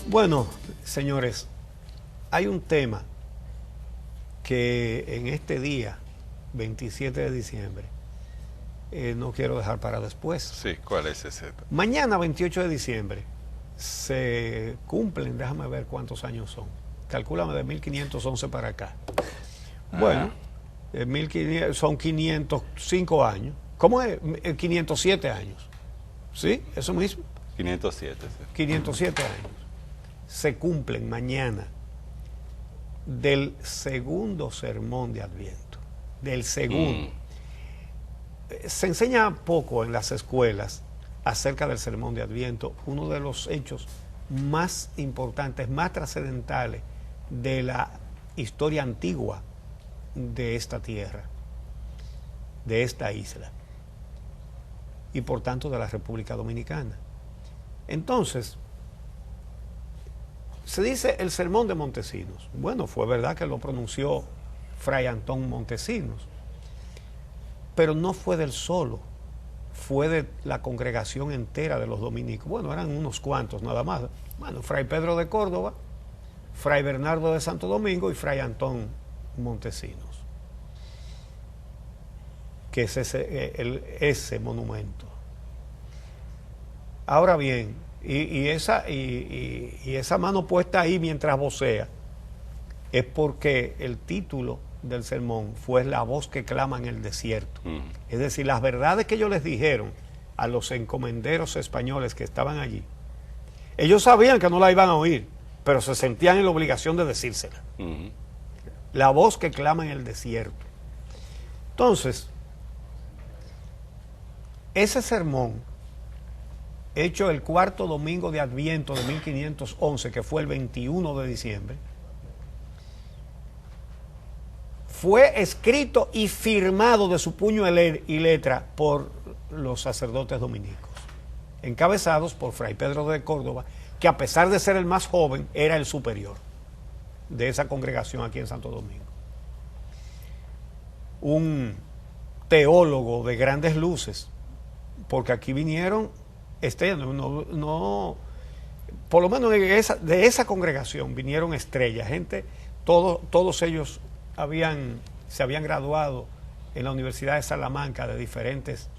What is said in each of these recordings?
Bueno, señores, hay un tema que en este día, 27 de diciembre, no quiero dejar para después. Sí, ¿cuál es ese? Mañana, 28 de diciembre, se cumplen, déjame ver cuántos años son. Calcúlame de 1511 para acá. Bueno, 1500, son 505 años. ¿Cómo es? 507 años. ¿Sí? Eso mismo. 507, sí. 507 años. Se cumplen mañana del segundo sermón de Adviento. Del segundo. Se enseña poco en las escuelas acerca del sermón de Adviento, uno de los hechos más importantes, más trascendentales de la historia antigua de esta tierra, de esta isla y por tanto de la República Dominicana. Entonces, se dice el sermón de Montesinos. Bueno, fue verdad que lo pronunció Fray Antón Montesinos, pero no fue del solo, fue de la congregación entera de los dominicos. Bueno, eran unos cuantos nada más. Bueno, Fray Pedro de Córdoba, Fray Bernardo de Santo Domingo y Fray Antón Montesinos, que es ese monumento. Ahora bien, y esa mano puesta ahí mientras vocea es porque el título del sermón fue La voz que clama en el desierto. Es decir, las verdades que ellos les dijeron a los encomenderos españoles que estaban allí, ellos sabían que no la iban a oír, pero se sentían en la obligación de decírsela. La voz que clama en el desierto. Entonces, ese sermón, hecho el cuarto domingo de Adviento de 1511, que fue el 21 de diciembre, fue escrito y firmado de su puño y letra por los sacerdotes dominicos, encabezados por Fray Pedro de Córdoba, que a pesar de ser el más joven, era el superior de esa congregación aquí en Santo Domingo. Un teólogo de grandes luces, porque aquí vinieron estrellas, por lo menos de esa congregación vinieron estrellas, gente, todos ellos se habían graduado en la Universidad de Salamanca de diferentes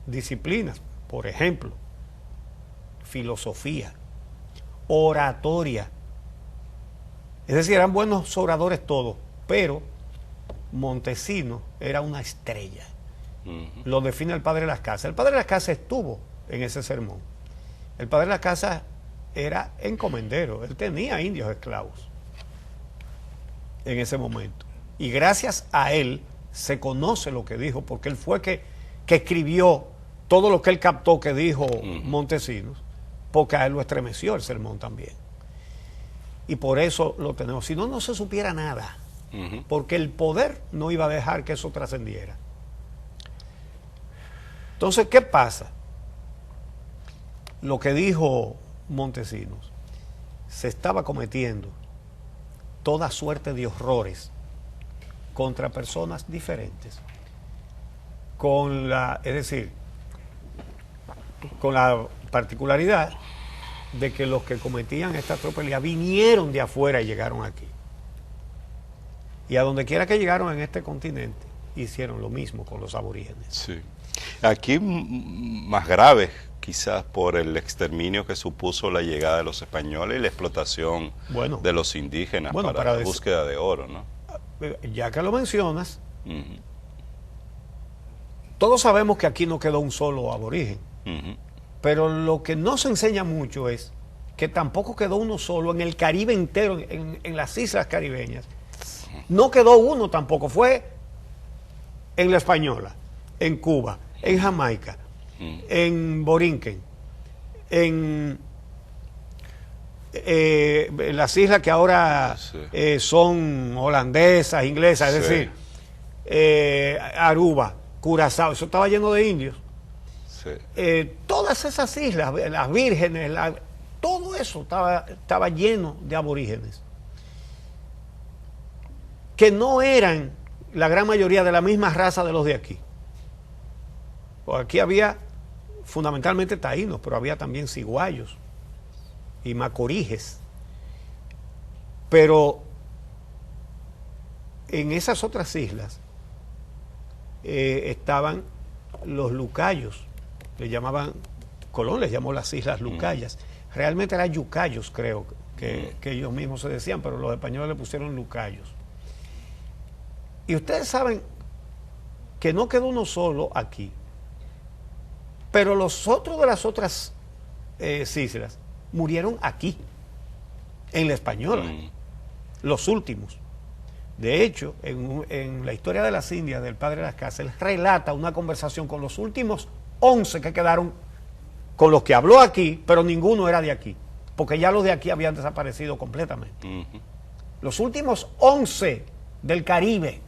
disciplinas, por ejemplo, filosofía, oratoria, es decir, eran buenos oradores todos, pero Montesinos era una estrella. Lo define el padre de las Casas. El padre de las Casas estuvo en ese sermón. El padre de las Casas era encomendero, él tenía indios esclavos en ese momento. Y gracias a él se conoce lo que dijo, porque él fue que escribió todo lo que él captó que dijo Montesinos, porque a él lo estremeció el sermón también. Y por eso lo tenemos. Si no, no se supiera nada, porque el poder no iba a dejar que eso trascendiera. Entonces, ¿qué pasa? Lo que dijo Montesinos, se estaba cometiendo toda suerte de horrores contra personas diferentes, es decir, con la particularidad de que los que cometían esta tropelía vinieron de afuera y llegaron aquí. Y a donde quiera que llegaron en este continente, hicieron lo mismo con los aborígenes. Sí. Aquí más grave quizás por el exterminio que supuso la llegada de los españoles y la explotación de los indígenas para la búsqueda de oro, ¿no? Ya que lo mencionas, todos sabemos que aquí no quedó un solo aborigen, pero lo que no se enseña mucho es que tampoco quedó uno solo en el Caribe entero, en las islas caribeñas. No quedó uno tampoco, fue en La Española, en Cuba, en Jamaica, en Borinquen, en las islas que ahora son holandesas, inglesas, es decir, Aruba, Curazao, eso estaba lleno de indios. Todas esas islas, las Vírgenes, todo eso estaba lleno de aborígenes, que no eran la gran mayoría de la misma raza de los de aquí. Pues aquí había fundamentalmente taínos, pero había también ciguayos, y Macoriges. Pero en esas otras islas estaban los lucayos, le llamaban, Colón les llamó las Islas Lucayas. Realmente eran yucayos, creo, que ellos mismos se decían, pero los españoles le pusieron lucayos. Y ustedes saben que no quedó uno solo aquí, pero los otros de las otras islas murieron aquí, en la Española, los últimos. De hecho, en la historia de las Indias del padre de las Casas, él relata una conversación con los últimos 11 que quedaron, con los que habló aquí, pero ninguno era de aquí, porque ya los de aquí habían desaparecido completamente. Los últimos 11 del Caribe,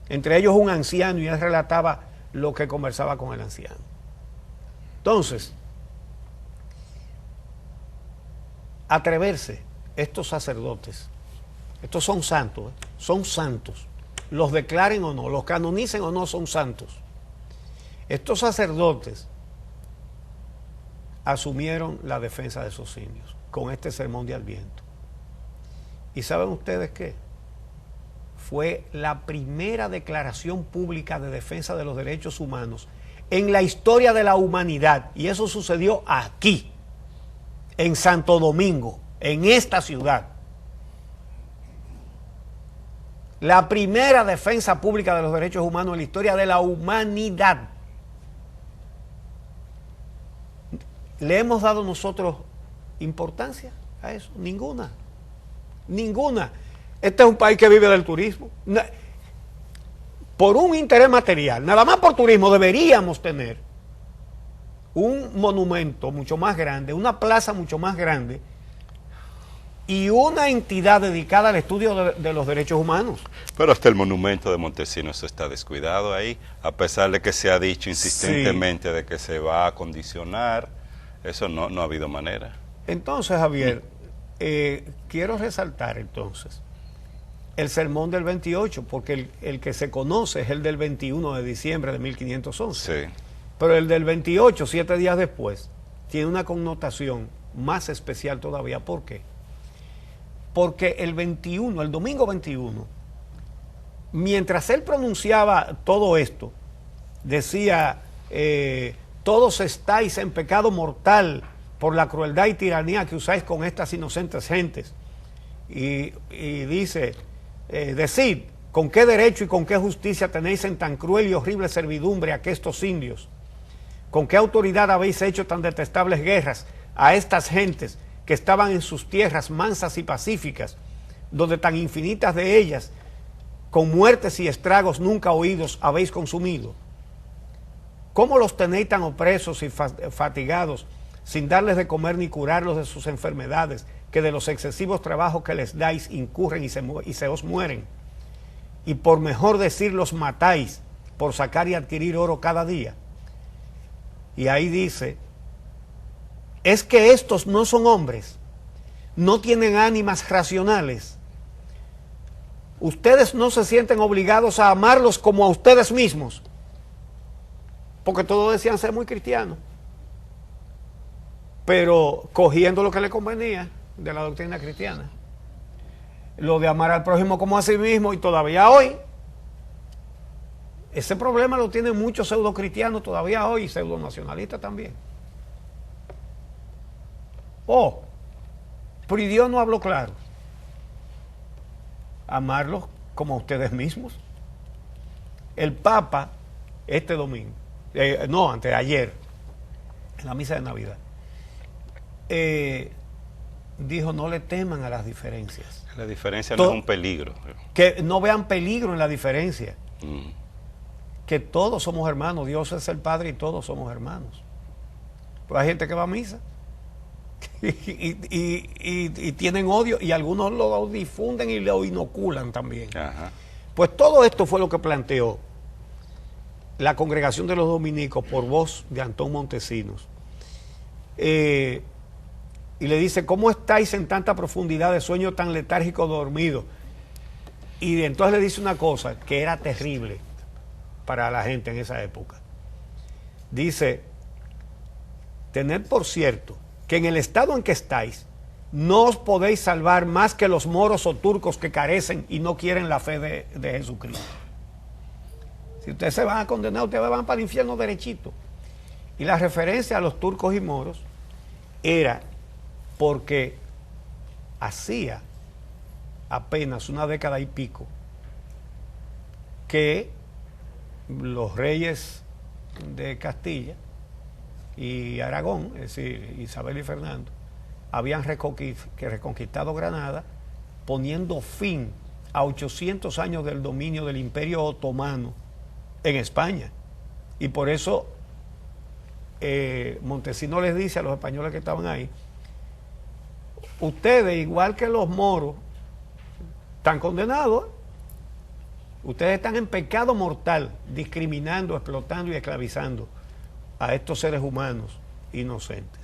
entre ellos un anciano, y él relataba lo que conversaba con el anciano. Entonces, atreverse estos sacerdotes, estos son santos, los declaren o no, los canonicen o no, son santos. Estos sacerdotes asumieron la defensa de esos indios con este sermón de Adviento. ¿Y saben ustedes qué? Fue la primera declaración pública de defensa de los derechos humanos en la historia de la humanidad, y eso sucedió aquí, en Santo Domingo, en esta ciudad. La primera defensa pública de los derechos humanos en la historia de la humanidad. ¿Le hemos dado nosotros importancia a eso? Ninguna. Ninguna. Este es un país que vive del turismo. Por un interés material, nada más por turismo, deberíamos tener un monumento mucho más grande, una plaza mucho más grande y una entidad dedicada al estudio de los derechos humanos. Pero hasta el monumento de Montesinos está descuidado ahí, a pesar de que se ha dicho insistentemente de que se va a acondicionar. Eso no ha habido manera. Entonces, Javier, quiero resaltar entonces el sermón del 28, porque el que se conoce es el del 21 de diciembre de 1511. Sí. Pero el del 28, 7 días después, tiene una connotación más especial todavía. ¿Por qué? Porque el domingo 21, mientras él pronunciaba todo esto, decía, todos estáis en pecado mortal por la crueldad y tiranía que usáis con estas inocentes gentes. Y dice, decid, ¿con qué derecho y con qué justicia tenéis en tan cruel y horrible servidumbre a estos indios? ¿Con qué autoridad habéis hecho tan detestables guerras a estas gentes que estaban en sus tierras mansas y pacíficas, donde tan infinitas de ellas, con muertes y estragos nunca oídos, habéis consumido? ¿Cómo los tenéis tan opresos y fatigados, sin darles de comer ni curarlos de sus enfermedades, que de los excesivos trabajos que les dais incurren y se os mueren? Y por mejor decir, los matáis por sacar y adquirir oro cada día. Y ahí dice, es que estos no son hombres, no tienen ánimas racionales. Ustedes no se sienten obligados a amarlos como a ustedes mismos, porque todos decían ser muy cristianos, pero cogiendo lo que les convenía de la doctrina cristiana, lo de amar al prójimo como a sí mismo. Y todavía hoy ese problema lo tienen muchos pseudo-cristianos todavía hoy, y pseudo-nacionalistas también. Pero ¿y Dios no habló claro? Amarlos como a ustedes mismos. El Papa este domingo, antes de ayer, en la misa de Navidad, dijo, no le teman a las diferencias. La diferencia no es un peligro. Que no vean peligro en la diferencia. Que todos somos hermanos, Dios es el Padre y todos somos hermanos. Pues hay gente que va a misa y tienen odio, y algunos lo difunden y lo inoculan también. Ajá. Pues todo esto fue lo que planteó la Congregación de los Dominicos por voz de Antón Montesinos. Y le dice, ¿cómo estáis en tanta profundidad de sueño tan letárgico dormido? Y entonces le dice una cosa que era terrible para la gente en esa época. Dice, tened por cierto que en el estado en que estáis no os podéis salvar más que los moros o turcos que carecen y no quieren la fe de Jesucristo. Si ustedes se van a condenar, ustedes van para el infierno derechito. Y la referencia a los turcos y moros era porque hacía apenas una década y pico que los reyes de Castilla y Aragón, es decir, Isabel y Fernando, habían reconquistado Granada, poniendo fin a 800 años del dominio del Imperio Otomano en España. Y por eso Montesinos les dice a los españoles que estaban ahí: ustedes, igual que los moros, están condenados. Ustedes están en pecado mortal, discriminando, explotando y esclavizando a estos seres humanos inocentes.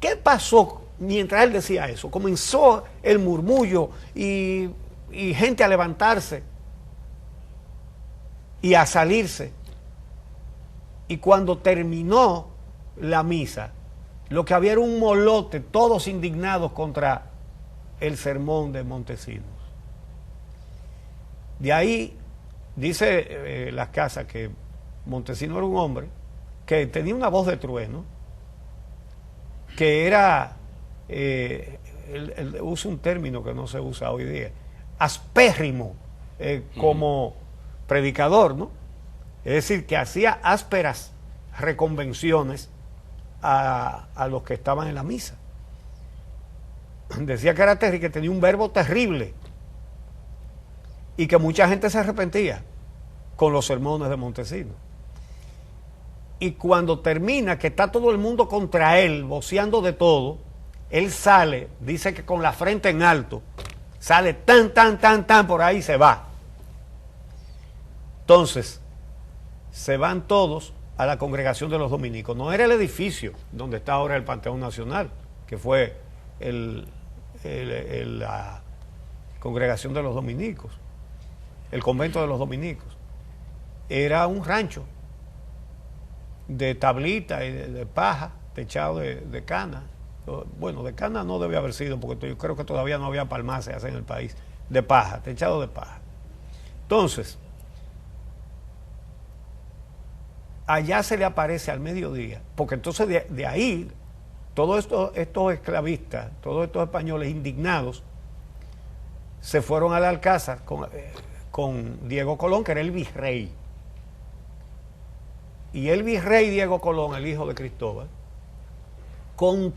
¿Qué pasó mientras él decía eso? Comenzó el murmullo y gente a levantarse y a salirse. Y cuando terminó la misa, lo que había era un molote, todos indignados contra el sermón de Montesinos. De ahí, dice Las Casas, que Montesinos era un hombre que tenía una voz de trueno, que era, él usa un término que no se usa hoy día, aspérrimo como predicador, ¿no? Es decir, que hacía ásperas reconvenciones a los que estaban en la misa. Decía que era terrible, que tenía un verbo terrible y que mucha gente se arrepentía con los sermones de Montesinos. Y cuando termina, que está todo el mundo contra él, voceando de todo, él sale, dice que con la frente en alto, sale tan por ahí y se va. Entonces, se van todos a la congregación de los dominicos. No era el edificio donde está ahora el Panteón Nacional, que fue la congregación de los dominicos, el convento de los dominicos. Era un rancho de tablita y de paja, techado de cana. Bueno, de cana no debe haber sido, porque yo creo que todavía no había palmaces en el país. De paja, techado de paja. Entonces, allá se le aparece al mediodía, porque entonces de ahí, todos estos esclavistas, todos estos españoles indignados, se fueron al Alcázar con Diego Colón, que era el virrey. Y el virrey Diego Colón, el hijo de Cristóbal, con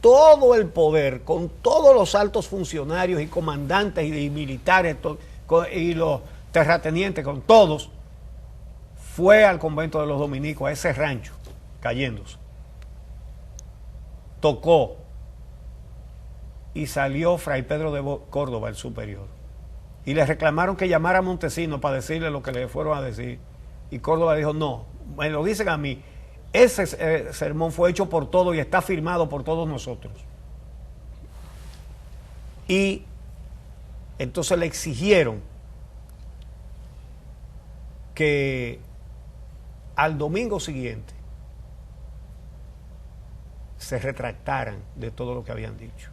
todo el poder, con todos los altos funcionarios y comandantes y militares y los terratenientes, con todos, fue al convento de los dominicos, a ese rancho, cayéndose. Tocó y salió Fray Pedro de Córdoba, el superior. Y le reclamaron que llamara a Montesinos para decirle lo que le fueron a decir. Y Córdoba dijo: no, me lo dicen a mí. Ese sermón fue hecho por todos y está firmado por todos nosotros. Y entonces le exigieron que al domingo siguiente se retractaran de todo lo que habían dicho.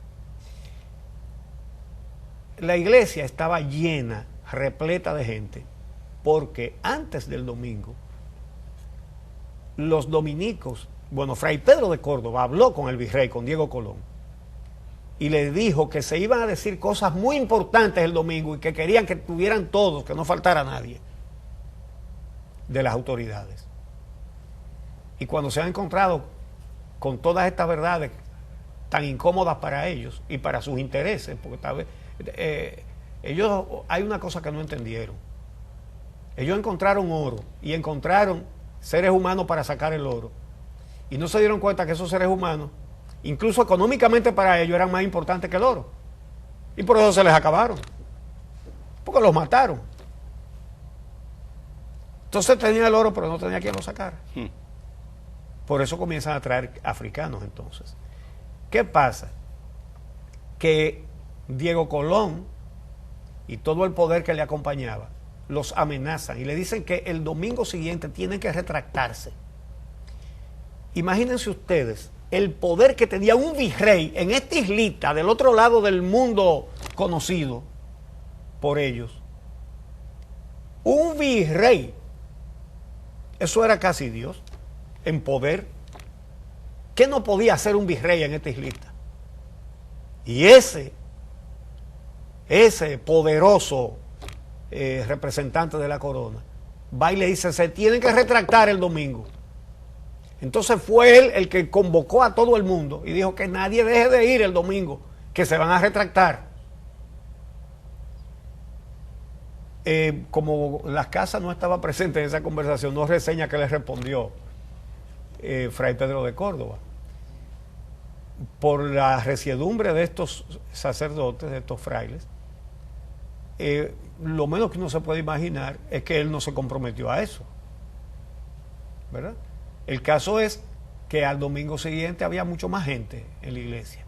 La iglesia estaba llena, repleta de gente, porque antes del domingo los dominicos, bueno, Fray Pedro de Córdoba habló con el virrey, con Diego Colón, y le dijo que se iban a decir cosas muy importantes el domingo y que querían que tuvieran todos, que no faltara nadie de las autoridades. Y cuando se han encontrado con todas estas verdades tan incómodas para ellos y para sus intereses, porque tal vez ellos, hay una cosa que no entendieron. Ellos encontraron oro y encontraron seres humanos para sacar el oro, y no se dieron cuenta que esos seres humanos, incluso económicamente para ellos, eran más importantes que el oro, y por eso se les acabaron, porque los mataron. Entonces tenía el oro, pero no tenía quien lo sacara. Por eso comienzan a traer africanos. Entonces, ¿qué pasa? Que Diego Colón y todo el poder que le acompañaba los amenazan y le dicen que el domingo siguiente tienen que retractarse. Imagínense ustedes el poder que tenía un virrey en esta islita del otro lado del mundo conocido por ellos. Un virrey, eso era casi Dios en poder. ¿Qué no podía hacer un virrey en esta islita? Y ese poderoso representante de la corona va y le dice: se tienen que retractar el domingo. Entonces fue él el que convocó a todo el mundo y dijo que nadie deje de ir el domingo, que se van a retractar. Como Las Casas no estaba presente en esa conversación, no reseña que le respondió Fray Pedro de Córdoba. Por la resiedumbre de estos sacerdotes, de estos frailes, lo menos que uno se puede imaginar es que él no se comprometió a eso, ¿verdad? El caso es que al domingo siguiente había mucho más gente en la iglesia.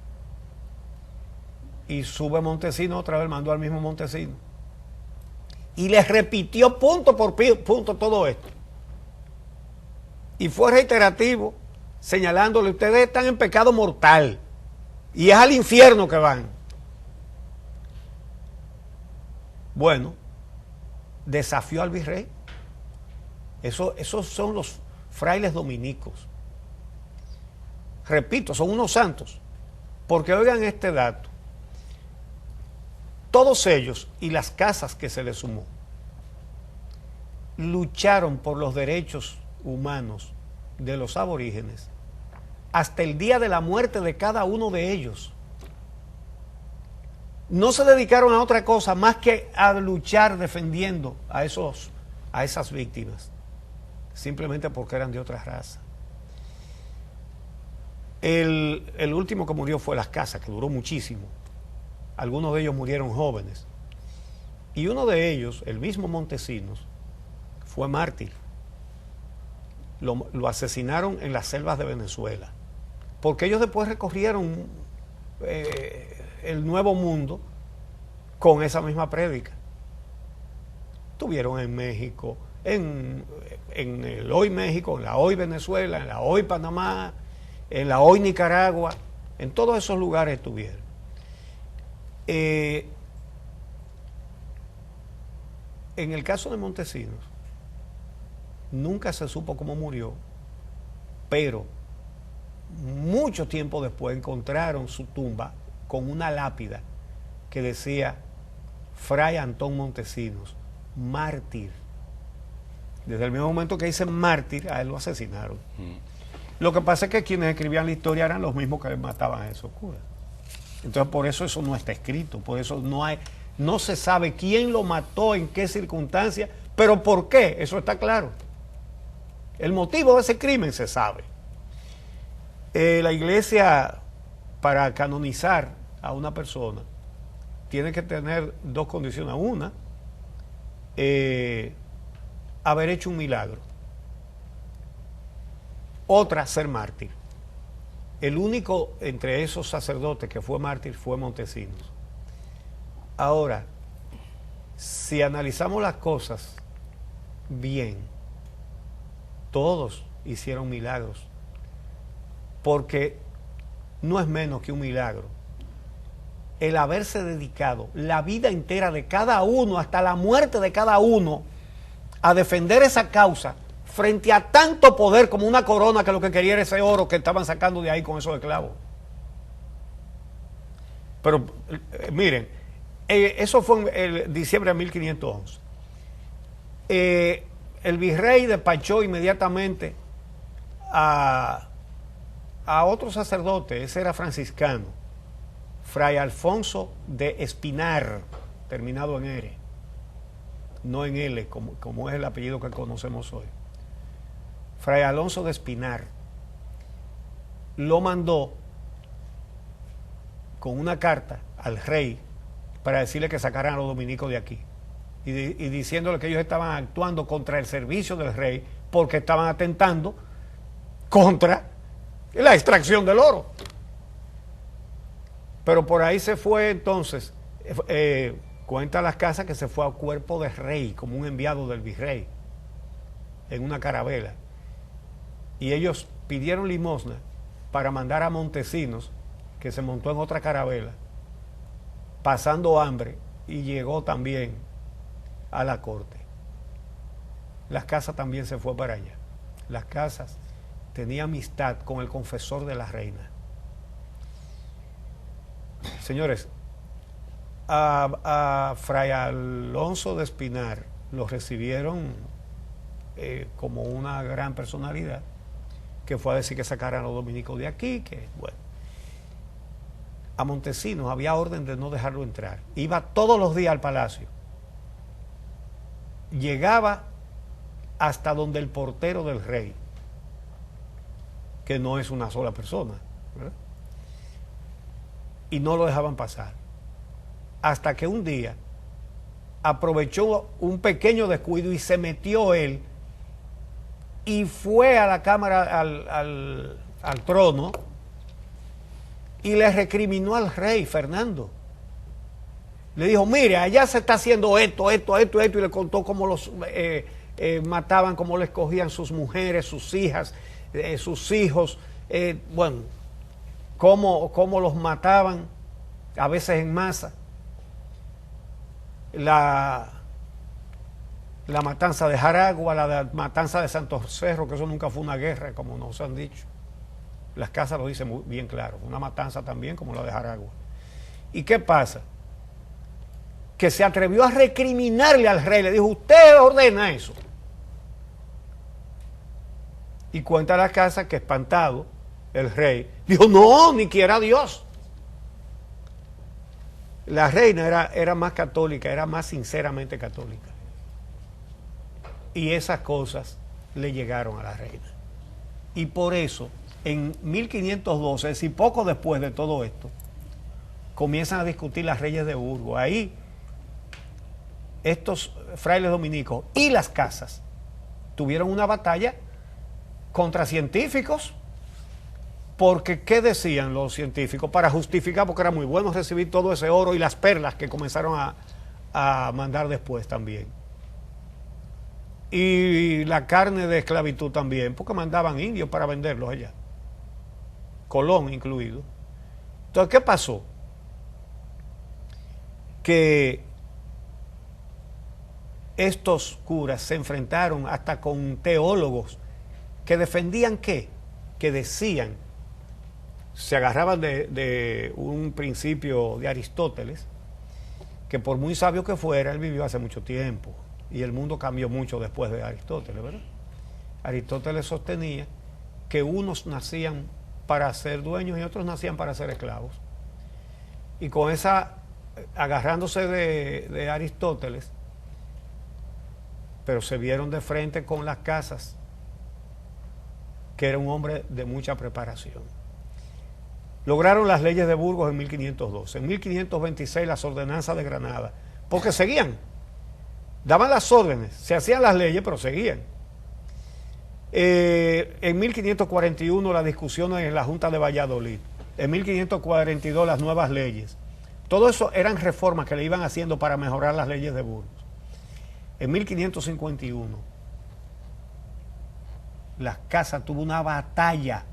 Y sube Montesino otra vez, mandó al mismo Montesino. Y les repitió punto por punto todo esto. Y fue reiterativo, señalándole: ustedes están en pecado mortal y es al infierno que van. Bueno, desafió al virrey. Esos son los frailes dominicos. Repito, son unos santos. Porque oigan este dato: todos ellos y las casas que se les sumó lucharon por los derechos humanos de los aborígenes hasta el día de la muerte de cada uno de ellos. No se dedicaron a otra cosa más que a luchar defendiendo a esas víctimas, simplemente porque eran de otra raza. El último que murió fue Las Casas, que duró muchísimo. Algunos de ellos murieron jóvenes. Y uno de ellos, el mismo Montesinos, fue mártir. Lo asesinaron en las selvas de Venezuela, porque ellos después recorrieron el Nuevo Mundo con esa misma prédica. Estuvieron en México, en el hoy México, en la hoy Venezuela, en la hoy Panamá, en la hoy Nicaragua, en todos esos lugares estuvieron. En el caso de Montesinos, nunca se supo cómo murió, pero mucho tiempo después encontraron su tumba con una lápida que decía: Fray Antón Montesinos, mártir. Desde el mismo momento que dicen mártir, a él lo asesinaron. Lo que pasa es que quienes escribían la historia eran los mismos que mataban a esos curas. Entonces por eso no está escrito, por eso no se sabe quién lo mató, en qué circunstancia, pero por qué, eso está claro. El motivo de ese crimen se sabe. La iglesia, para canonizar a una persona, tiene que tener dos condiciones. Una, haber hecho un milagro. Otra, ser mártir. El único entre esos sacerdotes que fue mártir fue Montesinos. Ahora, si analizamos las cosas bien, todos hicieron milagros, porque no es menos que un milagro el haberse dedicado la vida entera de cada uno, hasta la muerte de cada uno, a defender esa causa frente a tanto poder como una corona que lo que quería era ese oro que estaban sacando de ahí con esos esclavos. Pero miren, eso fue en diciembre de 1511. El virrey despachó inmediatamente a otro sacerdote, ese era franciscano, Fray Alfonso de Espinar, terminado en R, no en L, como es el apellido que conocemos hoy. Fray Alonso de Espinar lo mandó con una carta al rey para decirle que sacaran a los dominicos de aquí y diciéndole que ellos estaban actuando contra el servicio del rey porque estaban atentando contra la extracción del oro. Pero por ahí se fue entonces, cuenta Las Casas que se fue a cuerpo de rey, como un enviado del virrey, en una carabela. Y ellos pidieron limosna para mandar a Montesinos, que se montó en otra carabela, pasando hambre, y llegó también a la corte. Las Casas también se fue para allá. Las Casas tenía amistad con el confesor de la reina. Señores, a Fray Alonso de Espinar lo recibieron como una gran personalidad, que fue a decir que sacaran a los dominicos de aquí, que bueno. A Montesinos había orden de no dejarlo entrar. Iba todos los días al palacio. Llegaba hasta donde el portero del rey, que no es una sola persona, ¿verdad? Y no lo dejaban pasar. Hasta que un día aprovechó un pequeño descuido y se metió él y fue a la cámara, al trono, y le recriminó al rey Fernando. Le dijo, mire, allá se está haciendo esto, y le contó cómo los mataban, cómo les cogían sus mujeres, sus hijas, sus hijos, bueno, cómo los mataban, a veces en masa. La matanza de Jaragua, la matanza de Santos Cerro, que eso nunca fue una guerra, como nos han dicho. Las Casas lo dicen muy bien claro, una matanza también como la de Jaragua. ¿Y qué pasa? Que se atrevió a recriminarle al rey, le dijo, usted ordena eso. Y cuenta Las Casas que espantado, el rey dijo, no, ni quiera Dios. La reina era más católica, era más sinceramente católica. Y esas cosas le llegaron a la reina. Y por eso, en 1512, es decir, poco después de todo esto, comienzan a discutir las Reyes de Burgos. Ahí, estos frailes dominicos y Las Casas tuvieron una batalla contra científicos, porque ¿qué decían los científicos? Para justificar, porque era muy bueno recibir todo ese oro y las perlas que comenzaron a mandar después también. Y la carne de esclavitud también, porque mandaban indios para venderlos allá, Colón incluido. Entonces, ¿qué pasó? Que estos curas se enfrentaron hasta con teólogos que defendían ¿qué? Que decían, se agarraban de un principio de Aristóteles, que por muy sabio que fuera, él vivió hace mucho tiempo y el mundo cambió mucho después de Aristóteles, ¿verdad? Aristóteles sostenía que unos nacían para ser dueños y otros nacían para ser esclavos. Y con esa, agarrándose de Aristóteles, pero se vieron de frente con Las Casas, que era un hombre de mucha preparación. Lograron las leyes de Burgos en 1512. En 1526 las ordenanzas de Granada, porque seguían, daban las órdenes, se hacían las leyes, pero seguían. En 1541 las discusiones en la Junta de Valladolid. En 1542 las nuevas leyes. Todo eso eran reformas que le iban haciendo para mejorar las leyes de Burgos. En 1551 Las Casas tuvo una batalla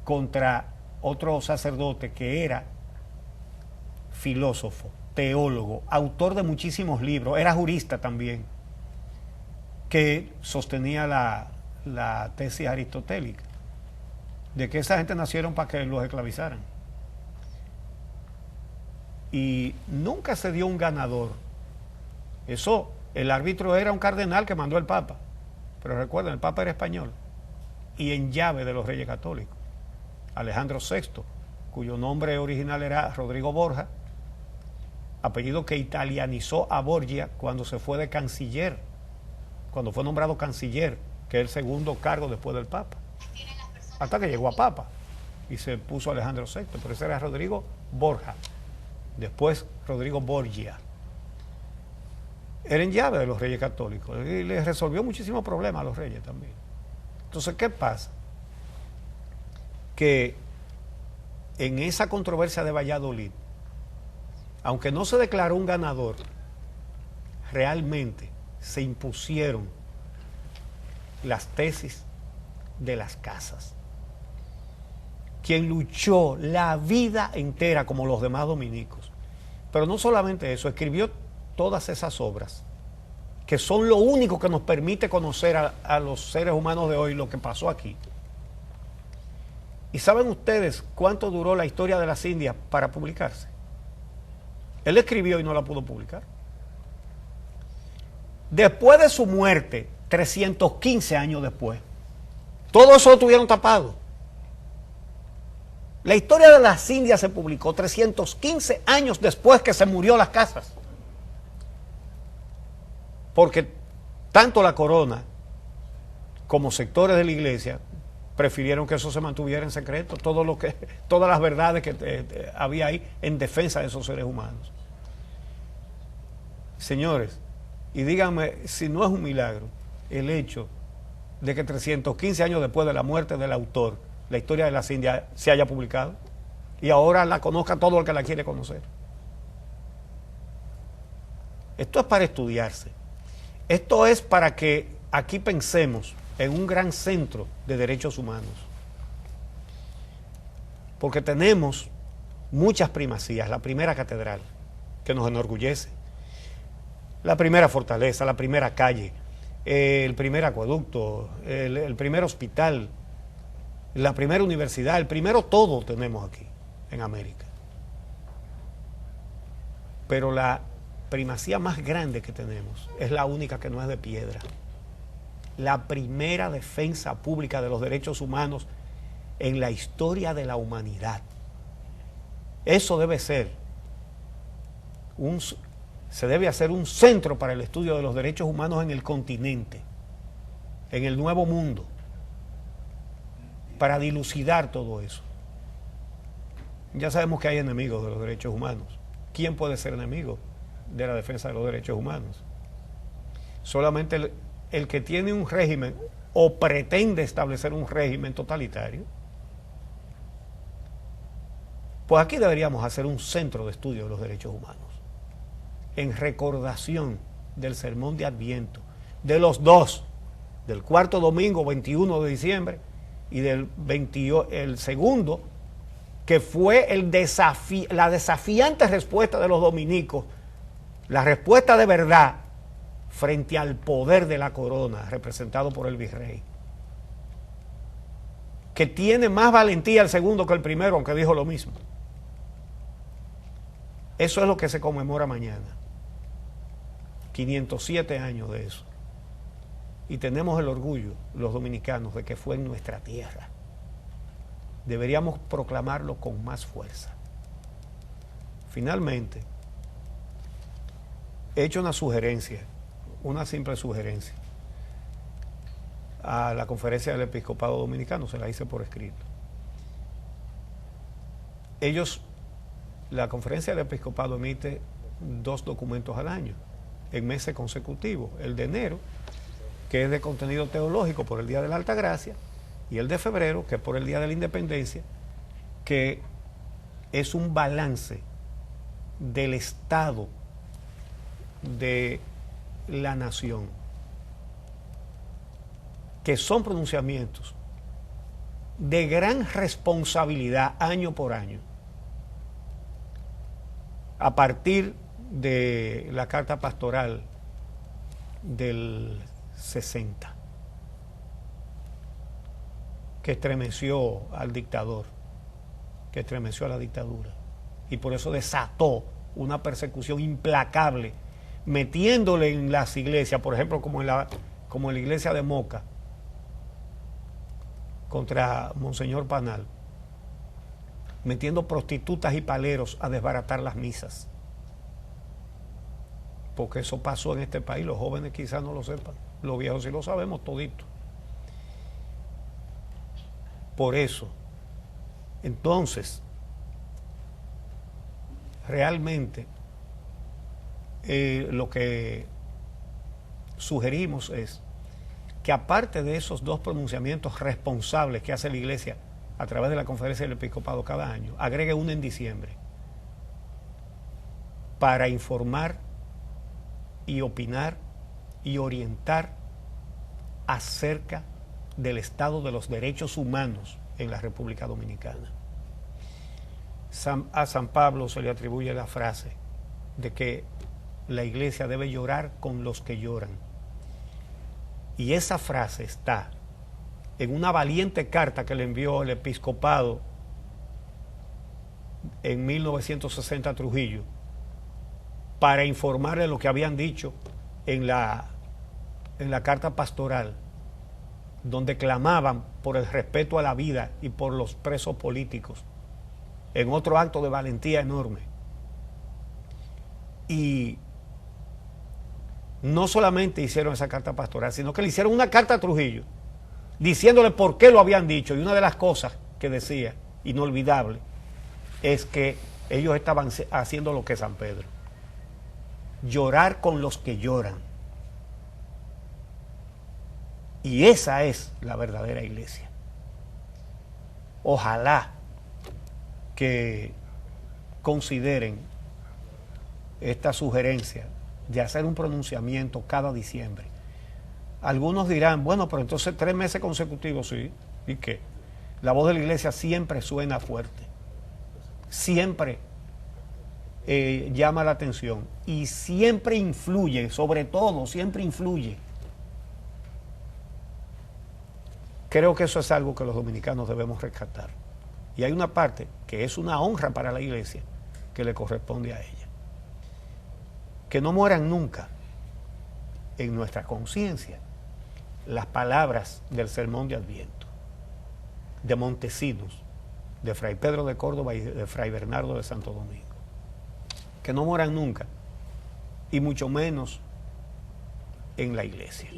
contra otro sacerdote que era filósofo, teólogo, autor de muchísimos libros, era jurista también, que sostenía la tesis aristotélica de que esa gente nacieron para que los esclavizaran. Y nunca se dio un ganador. Eso, el árbitro era un cardenal que mandó el Papa, pero recuerden, el Papa era español y en llave de los Reyes Católicos, Alejandro VI, cuyo nombre original era Rodrigo Borja, apellido que italianizó a Borgia cuando se fue de canciller, cuando fue nombrado canciller, que es el segundo cargo después del Papa, hasta que llegó a Papa y se puso Alejandro VI, pero ese era Rodrigo Borja, después Rodrigo Borgia. Era en llave de los Reyes Católicos y les resolvió muchísimos problemas a los reyes también. Entonces, ¿qué pasa? Que en esa controversia de Valladolid, aunque no se declaró un ganador, realmente se impusieron las tesis de las casas, quien luchó la vida entera como los demás dominicos. Pero no solamente eso, escribió todas esas obras, que son lo único que nos permite conocer a los seres humanos de hoy, lo que pasó aquí. ¿Y saben ustedes cuánto duró la historia de las Indias para publicarse? Él escribió y no la pudo publicar. Después de su muerte, 315 años después, todo eso lo tuvieron tapado. La historia de las Indias se publicó 315 años después que se murió Las Casas. Porque tanto la corona como sectores de la iglesia prefirieron que eso se mantuviera en secreto, todas las verdades que había ahí en defensa de esos seres humanos. Señores, y díganme si no es un milagro el hecho de que 315 años después de la muerte del autor, la historia de las Indias se haya publicado y ahora la conozca todo el que la quiere conocer. Esto es para estudiarse. Esto es para que aquí pensemos en un gran centro de derechos humanos. Porque tenemos muchas primacías. La primera catedral, que nos enorgullece. La primera fortaleza, la primera calle, el primer acueducto, el primer hospital, la primera universidad, el primero todo tenemos aquí en América. Pero la primacía más grande que tenemos es la única que no es de piedra. La primera defensa pública de los derechos humanos en la historia de la humanidad. Eso debe ser se debe hacer un centro para el estudio de los derechos humanos en el continente, en el Nuevo Mundo, para dilucidar todo eso. Ya sabemos que hay enemigos de los derechos humanos. ¿Quién puede ser enemigo de la defensa de los derechos humanos? Solamente el que tiene un régimen o pretende establecer un régimen totalitario. Pues aquí deberíamos hacer un centro de estudio de los derechos humanos, en recordación del sermón de Adviento, de los dos, del cuarto domingo 21 de diciembre y el segundo, que fue la desafiante respuesta de los dominicos, la respuesta de verdad frente al poder de la corona representado por el virrey, que tiene más valentía el segundo que el primero, aunque dijo lo mismo. Eso es lo que se conmemora mañana. 507 años de eso. Y tenemos el orgullo, los dominicanos, de que fue en nuestra tierra. Deberíamos proclamarlo con más fuerza. Finalmente, he hecho una sugerencia, una simple sugerencia, a la Conferencia del Episcopado Dominicano, se la hice por escrito. La Conferencia del Episcopado emite 2 documentos al año, en meses consecutivos, el de enero, que es de contenido teológico por el Día de la Altagracia, y el de febrero, que es por el Día de la Independencia, que es un balance del estado de la nación, que son pronunciamientos de gran responsabilidad año por año, a partir de la carta pastoral del 60, que estremeció al dictador, que estremeció a la dictadura, y por eso desató una persecución implacable, metiéndole en las iglesias, por ejemplo, como en la iglesia de Moca, contra Monseñor Panal, metiendo prostitutas y paleros a desbaratar las misas. Porque eso pasó en este país, los jóvenes quizás no lo sepan, los viejos sí lo sabemos todito. Por eso, entonces, realmente lo que sugerimos es que aparte de esos 2 pronunciamientos responsables que hace la Iglesia a través de la Conferencia del Episcopado cada año, agregue uno en diciembre para informar y opinar y orientar acerca del estado de los derechos humanos en la República Dominicana. A San Pablo se le atribuye la frase de que la iglesia debe llorar con los que lloran. Y esa frase está en una valiente carta que le envió el episcopado en 1960 a Trujillo para informarle lo que habían dicho en la carta pastoral, donde clamaban por el respeto a la vida y por los presos políticos, en otro acto de valentía enorme. Y no solamente hicieron esa carta pastoral, sino que le hicieron una carta a Trujillo diciéndole por qué lo habían dicho. Y una de las cosas que decía, inolvidable, es que ellos estaban haciendo lo que San Pedro: llorar con los que lloran. Y esa es la verdadera iglesia. Ojalá que consideren esta sugerencia de hacer un pronunciamiento cada diciembre. Algunos dirán, bueno, pero entonces 3 meses consecutivos, sí. ¿Y qué? La voz de la iglesia siempre suena fuerte. Siempre llama la atención. Y siempre influye, sobre todo, siempre influye. Creo que eso es algo que los dominicanos debemos rescatar. Y hay una parte que es una honra para la iglesia que le corresponde a ella. Que no mueran nunca en nuestra conciencia las palabras del Sermón de Adviento, de Montesinos, de Fray Pedro de Córdoba y de Fray Bernardo de Santo Domingo. Que no mueran nunca, y mucho menos en la iglesia.